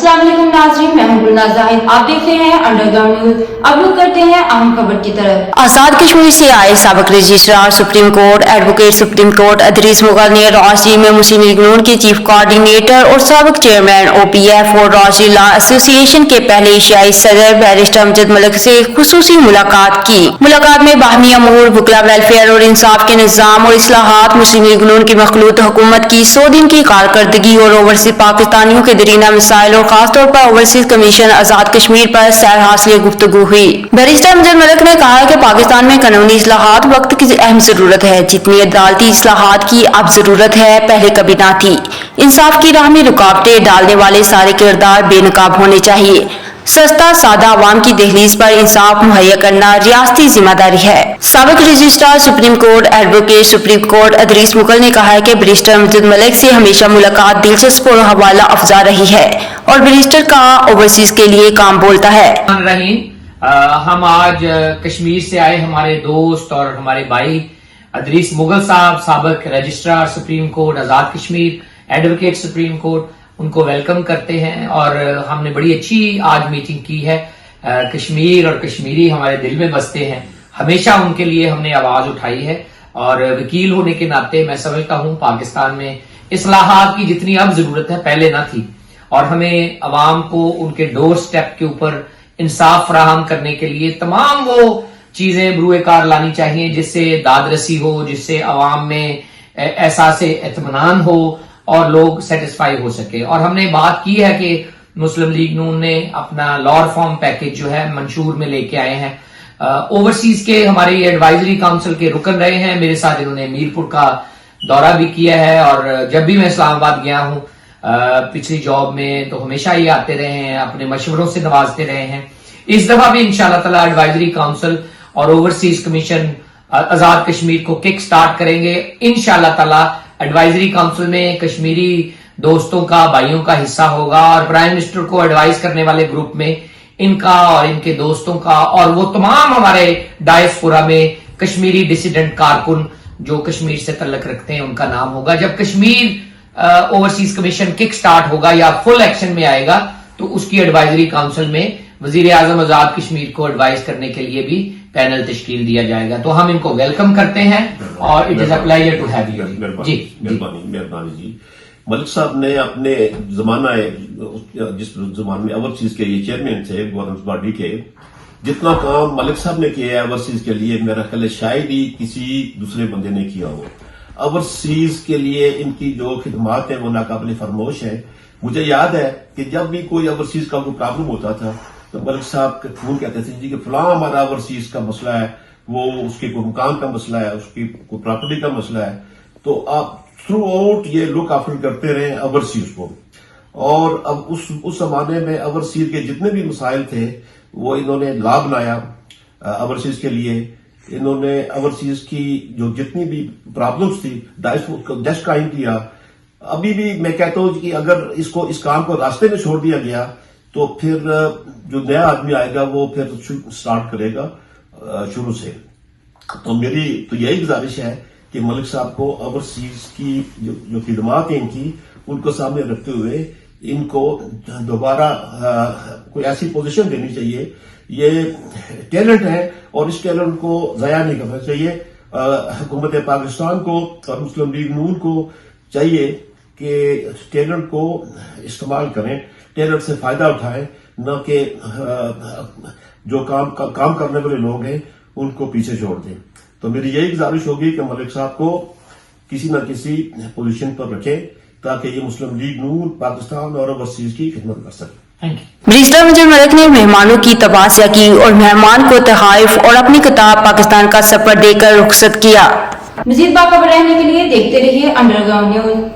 अस्सलाम वालेकुम नाज़रीन, मैं हूं गुलनाज़ ज़ाहिद। आप देख रहे हैं अंडरग्राउंड न्यूज। अब रुक करते हैं अहम खबर की तरफ। आजाद कश्मीर से आए साबिक registrar supreme court advocate supreme court Adris Mughal ने राष्ट्रीय में मुस्लिम लीग नून के चीफ कोऑर्डिनेटर और साबिक चेयरमैन OPF और राष्ट्रीय लॉ एसोसिएशन के पहले एशियाई सदर बैरिस्टर अमजद मलिक से खुसूसी मुलाकात की। मुलाकात में बाहमी अमूर, वकला वेलफेयर और इंसाफ के निज़ाम और इस्लाहात, मुस्लिम लीग नून की मखलूत हुकूमत की 100 दिन की कारकर्दगी और ओवरसीज पाकिस्तानियों के दरीना मिसाइल और खासतौर पर ओवरसीज कमीशन आजाद कश्मीर पर सैर हासिल गुफ्तगू हुई। बैरिस्टर अमजद मलिक ने कहा कि पाकिस्तान में कानूनी इस्लाहात वक्त की अहम जरूरत है। जितनी अदालती इस्लाहात की अब जरूरत है, पहले कभी ना थी। इंसाफ की राह में रुकावटें डालने वाले सारे किरदार बेनकाब होने चाहिए। सस्ता सादा आवाम की दहलीज पर इंसाफ मुहैया करना रियासती जिम्मेदारी है। साबिक registrar supreme court advocate supreme court Adris Mughal ने कहा है कि बैरिस्टर अमजद मलिक से हमेशा मुलाकात दिलचस्प और हवाला अफजा रही है और बैरिस्टर का ओवरसीज के लिए काम बोलता है। हम आज कश्मीर से आए हमारे दोस्त और हमारे भाई अदरीस मुगल साहब, साबिक रजिस्ट्रार सुप्रीम कोर्ट आजाद कश्मीर, एडवोकेट सुप्रीम कोर्ट, उनको वेलकम करते हैं और हमने बड़ी अच्छी आज मीटिंग की है। कश्मीर और कश्मीरी हमारे दिल में बसते हैं, हमेशा उनके लिए हमने आवाज उठाई है और वकील होने के नाते मैं समझता हूं पाकिस्तान में इस्लाहात की जितनी अब जरूरत है पहले ना थी और हमें अवाम को उनके डोर स्टेप के ऊपर इंसाफ फराहम करने के लिए तमाम वो चीजें बरूए कार लानी चाहिए जिससे दादरसी हो, जिससे अवाम में एहसास इत्मीनान हो और लोग सेटिस्फाई हो सके। और हमने बात की है कि मुस्लिम लीग नून ने अपना लॉ रिफॉर्म पैकेज जो है मंशूर में लेके आए हैं। ओवरसीज के हमारे एडवाइजरी काउंसिल के रुकन रहे हैं, मेरे साथ इन्होंने मीरपुर का दौरा भी किया है और जब भी मैं इस्लामाबाद गया हूं पिछली जॉब में तो हमेशा ये आते रहे हैं, अपने मशवरों से नवाजते रहे हैं। इस दफा भी इंशाल्लाह ताला एडवाइजरी काउंसिल और ओवरसीज कमीशन आजाद कश्मीर को किक स्टार्ट करेंगे। इंशाल्लाह ताला एडवाइजरी काउंसिल में कश्मीरी दोस्तों का, भाइयों का हिस्सा होगा और प्राइम मिनिस्टर को एडवाइस करने वाले ग्रुप में इनका और इनके दोस्तों का और वो तमाम हमारे डायस्पोरा में कश्मीरी डिसिडेंट कारकुन जो कश्मीर से तल्लक रखते हैं उनका नाम होगा। जब Kashmir overseas commission kick start होगा या फुल एक्शन में आएगा तो उसकी एडवाइजरी काउंसिल में वजीर आजम आजाद कश्मीर को एडवाइस करने के लिए भी पैनल तश्कील दिया जाएगा। तो हम इनको वेलकम करते हैं और it is a pleasure to have you. जी मेहरबानी जी। मलिक साहब ने अपने जमाना जिस जमाने में ओवरसीज के ये चेयरमैन थे गवर्नेंस बॉडी के, जितना काम मलिक साहब ने किया है ओवरसीज के लिए मेरा ख्याल है शायद ही किसी दूसरे बंदे ने किया हो। ओवरसीज के लिए इनकी जो खिदमात है वो नाकाबिल फरमोश है। मुझे याद है कि जब भी कोई ओवरसीज का कोई प्रॉब्लम होता था तो मलिक साहब के फोन कहते थे जी कि फलां हमारा ओवरसीज का मसला है, वो उसके कोई मकान का मसला है, उसकी कोई प्रॉपर्टी का मसला है, तो आप थ्रू आउट ये लुक आफ्टर करते रहे ओवरसीज को। और अब उस जमाने में ओवरसीज के जितने भी मसाइल थे वो इन्होंने ला बनाया ओवरसीज के लिए। इन्होंने ओवरसीज की जो जितनी भी प्रॉब्लम्स थी डस्ट कायम किया। अभी भी मैं कहता हूं कि अगर इस काम को रास्ते में छोड़ दिया गया तो फिर जो नया आदमी आएगा वो फिर स्टार्ट करेगा शुरू से। तो मेरी तो यही गुजारिश है कि मलिक साहब को ओवरसीज की जो खिदमात हैं इनकी उनको सामने रखते हुए इनको दोबारा कोई ऐसी पोजीशन देनी चाहिए। ये टैलेंट है और इस टैलेंट को जाया नहीं करना चाहिए। हुकूमत पाकिस्तान को और मुस्लिम लीग नून को चाहिए कि टैलेंट को इस्तेमाल करें, टैलेंट से फायदा उठाएं, न कि जो काम करने वाले लोग हैं उनको पीछे छोड़ दें। तो मेरी यही गुजारिश होगी कि मलिक साहब को किसी न किसी पोजीशन पर रखें ताकि ये मुस्लिम लीग नून पाकिस्तान और ओवरसीज की खिदमत कर सके। बैरिस्टर अमजद मलिक ने मेहमानों की तबासिया की और मेहमान को तहाइफ और अपनी किताब पाकिस्तान का सफर देकर रुखसत किया। मजीद बाखबर रहने के लिए देखते रहिए अंडरग्राउंड न्यूज।